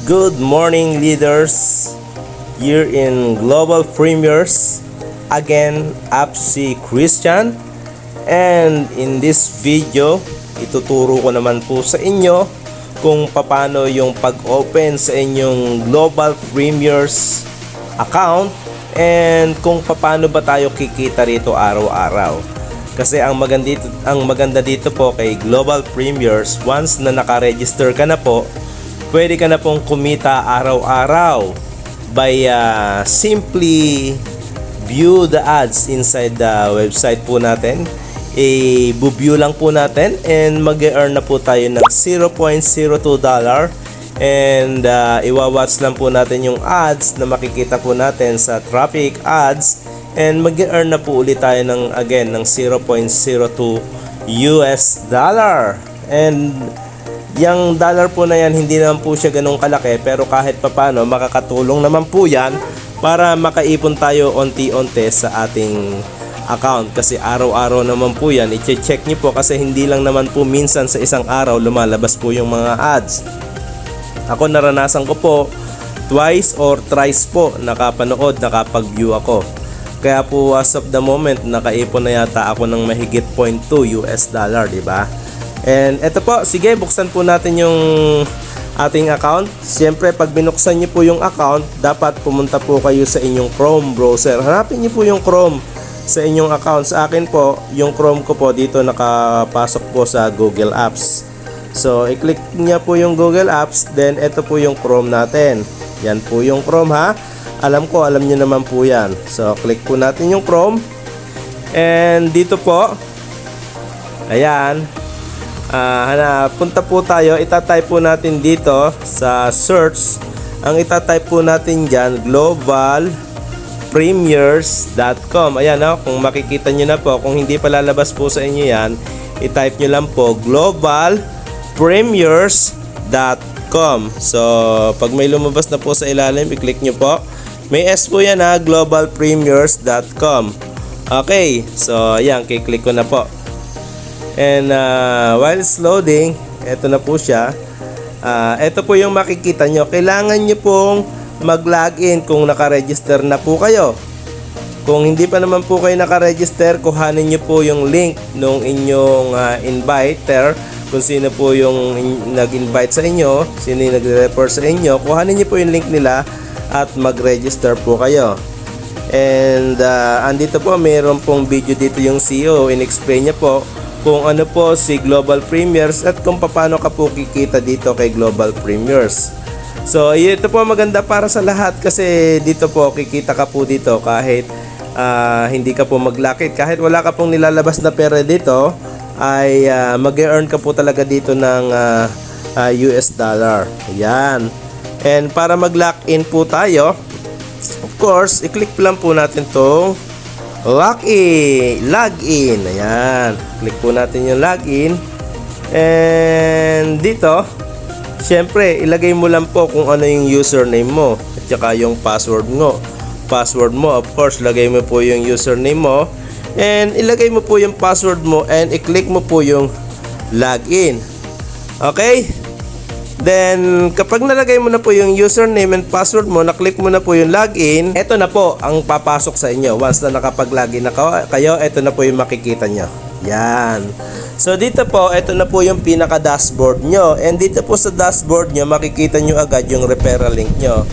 Good morning, leaders. Here in Global Premiers, again, si Christian. And in this video, ituturo ko naman po sa inyo kung paano yung pag-open sa inyong Global Premiers account and kung paano ba tayo kikita rito araw-araw. Kasi ang maganda dito po kay Global Premiers, once na naka-register ka na po, pwede ka na pong kumita araw-araw by simply view the ads inside the website po natin. I-view lang po natin and mag-earn na po tayo ng $0.02 and iwa-watch lang po natin yung ads na makikita po natin sa traffic ads and mag-earn na po ulit tayo ng $0.02 and yung dollar po na yan, hindi naman po siya ganun kalaki, pero kahit papano makakatulong naman po yan para makaipon tayo onti-onti sa ating account. Kasi araw-araw naman po yan, i-check nyo po kasi hindi lang naman po minsan sa isang araw lumalabas po yung mga ads. Ako naranasan ko po twice or thrice po nakapanood, nakapag-view ako. Kaya po as of the moment, nakaipon na yata ako ng mahigit $0.2, di ba? And eto po, sige, buksan po natin yung ating account. Siyempre, pag binuksan nyo po yung account, dapat pumunta po kayo sa inyong Chrome browser. Hanapin nyo po yung Chrome sa inyong account. Sa akin po, yung Chrome ko po dito nakapasok po sa Google Apps. So, i-click nyo po yung Google Apps, then eto po yung Chrome natin. Yan po yung Chrome, ha. Alam nyo naman po yan. So, click po natin yung Chrome. And dito po, ayan, punta po tayo, itatype po natin dito sa search, ang itatype po natin dyan, globalpremiers.com. Ayan, kung makikita nyo na po, kung hindi pa lalabas po sa inyo yan, itype nyo lang po globalpremiers.com. So pag may lumabas na po sa ilalim, i-click nyo po, may S po yan, globalpremiers.com. Okay, so ayan, kiklik ko na po. And while it's loading, eto na po siya. Eto po yung makikita nyo. Kailangan nyo pong mag-login kung naka-register na po kayo. Kung hindi pa naman po kayo naka-register, kuhanin nyo po yung link nung inyong inviter. Kung sino po yung nag-invite sa inyo, sino yung nag-refer sa inyo, kuhanin nyo po yung link nila at mag-register po kayo. And andito po, mayroon pong video dito yung CEO. In-explain niya po kung ano po si Global Premiers at kung paano ka po kikita dito kay Global Premiers. So ito po maganda para sa lahat kasi dito po kikita ka po dito kahit hindi ka po maglakit, kahit wala ka pong nilalabas na pera dito ay mag-earn ka po talaga dito ng US dollar. Ayan. And para mag-lock-in po tayo, of course, i-click lang po natin tong login. Ayan. Click po natin yung login. And dito, syempre, ilagay mo lang po kung ano yung username mo at saka yung password mo. Of course, lagay mo po yung username mo and ilagay mo po yung password mo and i-click mo po yung login. Okay? Then, kapag nalagay mo na po yung username and password mo, na-click mo na po yung login, ito na po ang papasok sa inyo. Once na nakapag-login na kayo, ito na po yung makikita nyo. Yan. So, dito po, ito na po yung pinaka-dashboard nyo. And dito po sa dashboard nyo, makikita nyo agad yung referral link nyo.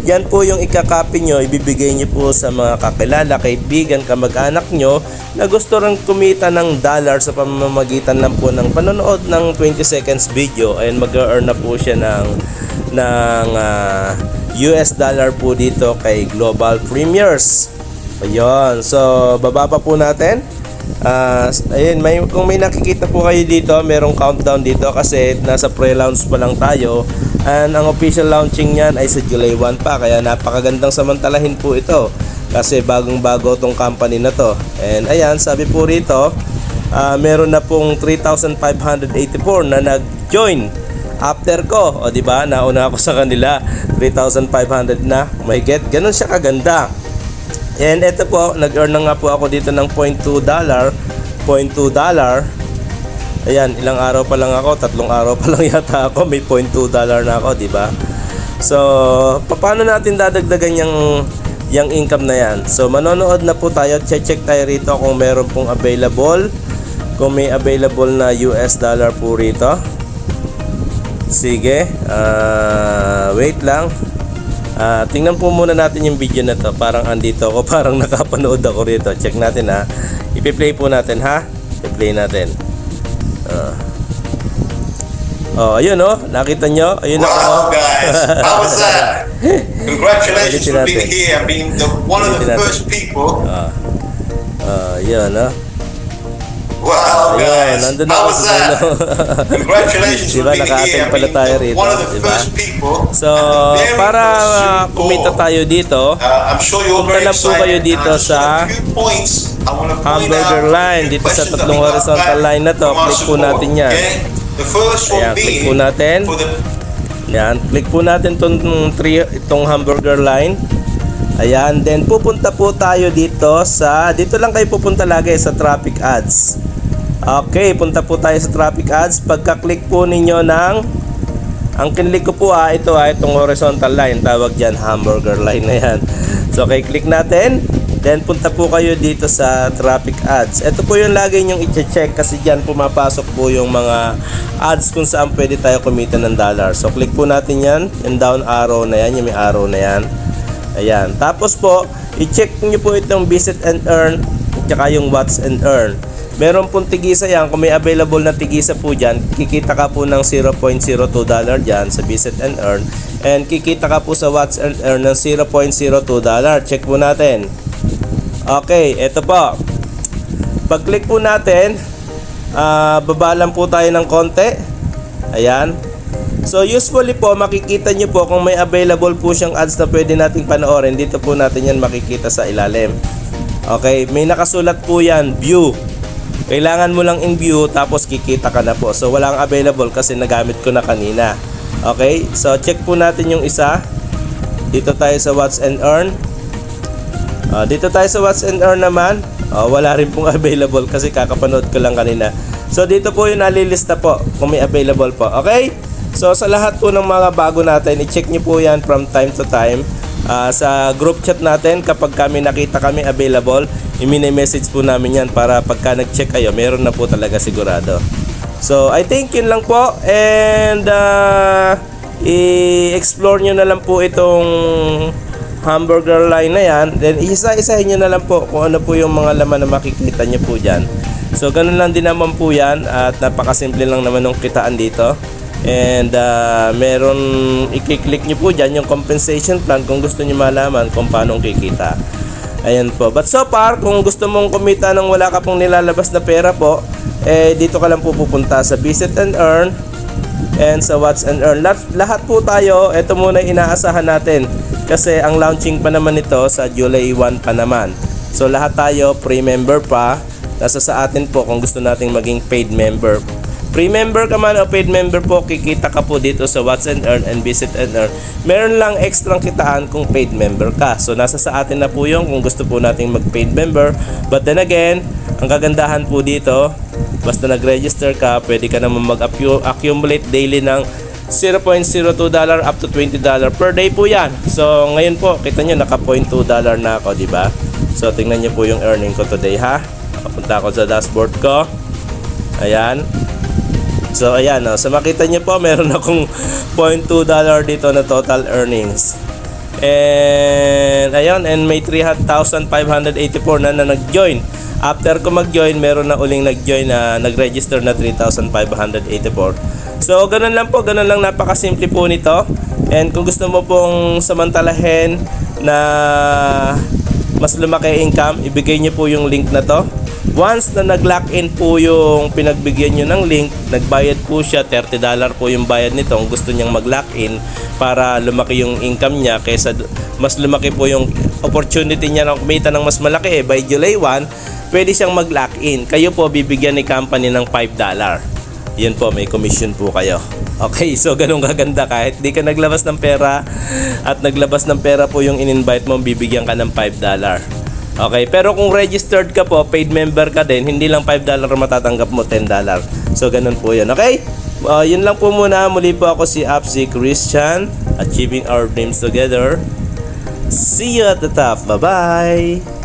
Yan po yung ikakopy nyo, ibibigay nyo po sa mga kakilala, kaibigan, kamag-anak nyo na gusto rin kumita ng dollar sa pamamagitan lang po ng panonood ng 20 seconds video and mag-earn na po siya ng US dollar po dito kay Global Premiers. Ayun, so bababa po natin. Ayun, kung may nakikita po kayo dito, merong countdown dito kasi nasa pre-launch pa lang tayo. And ang official launching niyan ay sa July 1 pa, kaya napakagandang samantalahin po ito kasi bagong-bago tong company na to. And ayan, sabi po rito, meron na pong 3,584 na nag-join after ko. O diba, nauna ako sa kanila, 3,500 na. My get, ganun siya kaganda. And ito po, nag-earn na nga po ako dito ng $0.2. Ayan, ilang araw pa lang ako, 3 araw pa lang yata ako, may $0.2 na ako, di ba? So, paano natin dadagdagan yung income na yan? So, manonood na po tayo. Check tayo rito kung meron pong available. Kung may available na US dollar po rito. Sige. Wait lang. Tingnan po muna natin yung video na to. Parang andito ako. Parang nakapanood ako rito. Check natin ha. Ipi-play po natin ha. I-play natin. Ayun nakita nyo? Ayun wow, guys, how was that? Congratulations for being here, being one of the first people. Yun Wow, guys, nandun how ako was sa that? Congratulations diba, for being naka-attend here, pala tayo being rito, one of the diba? first people. So, Very para soon kumita more. tayo dito, I'm sure you're punta very lang po kayo excited. dito And I just sa have a few points I want to point hamburger out, line. a few Dito sa questions that tatlong we got horizontal back line na to, from our click po support. natin yan. Okay? The first one Ayan, click being po natin. for the Yan, click po natin itong hamburger line. Ayan, then pupunta po tayo dito lang kayo pupunta lagi sa traffic ads. Okay, punta po tayo sa traffic ads. Pagka-click po ninyo ang kinlik ko po itong horizontal line, tawag dyan hamburger line na yan. So, okay, click natin. Then, punta po kayo dito sa traffic ads. Ito po yung lagi nyong i-check kasi dyan pumapasok po yung mga ads kung saan pwede tayo kumita ng dollar. So, click po natin yan. Yung down arrow na yan, yung may arrow na yan. Ayan. Tapos po, i-check nyo po itong visit and earn at saka yung watch and earn. Meron pong tigisa yan. Kung may available na tigisa po dyan, kikita ka po ng $0.02 dyan sa visit and earn. And kikita ka po sa watch and earn ng $0.02. Check po natin. Okay, ito po. Pag-click po natin, baba lang po tayo ng konti. Ayan. So usually po, makikita nyo po kung may available po siyang ads na pwede nating panoorin. Dito po natin yan makikita sa ilalim. Okay, may nakasulat po yan, view. Kailangan mo lang in view tapos kikita ka na po. So walang available kasi nagamit ko na kanina. Okay, so check po natin yung isa. Dito tayo sa watch and earn. Dito tayo sa watch and earn naman. Wala rin pong available kasi kakapanood ko lang kanina. So dito po yung nalilista po kung may available po. Okay? So sa lahat po ng mga bago natin, i-check nyo po yan from time to time. Sa group chat natin, kapag kami nakita kami available, i-message po namin yan para pagka nag-check kayo, meron na po talaga sigurado. So I think yun lang po. And i-explore nyo na lang po itong hamburger line na yan. Then isa-isahin nyo na lang po kung ano po yung mga laman na makikita nyo po dyan. So ganun lang din naman po yan. At napakasimple lang naman ng kitaan dito. And meron i-click nyo po dyan yung compensation plan kung gusto nyo malaman kung paano kikita. Ayan po. But so far, kung gusto mong kumita ng wala ka pong nilalabas na pera po, dito ka lang po pupunta sa visit and earn and sa watch and earn. Lahat po tayo, ito muna inaasahan natin kasi ang launching pa naman ito sa July 1 pa naman. So lahat tayo free member pa. Nasa sa atin po kung gusto nating maging paid member. Free member ka man o paid member po, kikita ka po dito sa watch and earn and visit and earn. Meron lang extra kitaan kung paid member ka. So nasa sa atin na po yung kung gusto po nating mag paid member. But then again, ang kagandahan po dito, basta nag-register ka, pwede ka naman mag-accumulate daily ng $0.02 up to $20 per day po yan. So ngayon po, kita nyo naka $0.2 na ako, diba? So tingnan nyo po yung earning ko today ha. Papunta ako sa dashboard ko. Ayan. So ayan, so makita nyo po meron akong $0.2 dito na total earnings. And ayun, and may 3,584 na nag-join. After ko mag-join, meron na uling nag-join na nag-register na 3,584. So ganun lang po, ganun lang, napakasimple po nito. And kung gusto mo pong samantalahin na mas lumaki income, ibigay nyo po yung link na to. Once na nag-lock-in po yung pinagbigyan nyo ng link, nagbayad po siya, $30 po yung bayad nito kung gusto niyang mag-lock-in para lumaki yung income niya kaysa mas lumaki po yung opportunity niya na kumita ng mas malaki. By July 1, pwede siyang mag-lock-in. Kayo po bibigyan ni company ng $5. Yun po, may commission po kayo. Okay, so ganun kaganda kahit di ka naglabas ng pera at naglabas ng pera po yung in-invite mo, bibigyan ka ng $5. Okay, pero kung registered ka po, paid member ka din, hindi lang $5 matatanggap mo, $10. So, ganun po yun. Okay? Yun lang po muna. Muli po ako si Apsi Christian, achieving our dreams together. See you at the top. Bye-bye!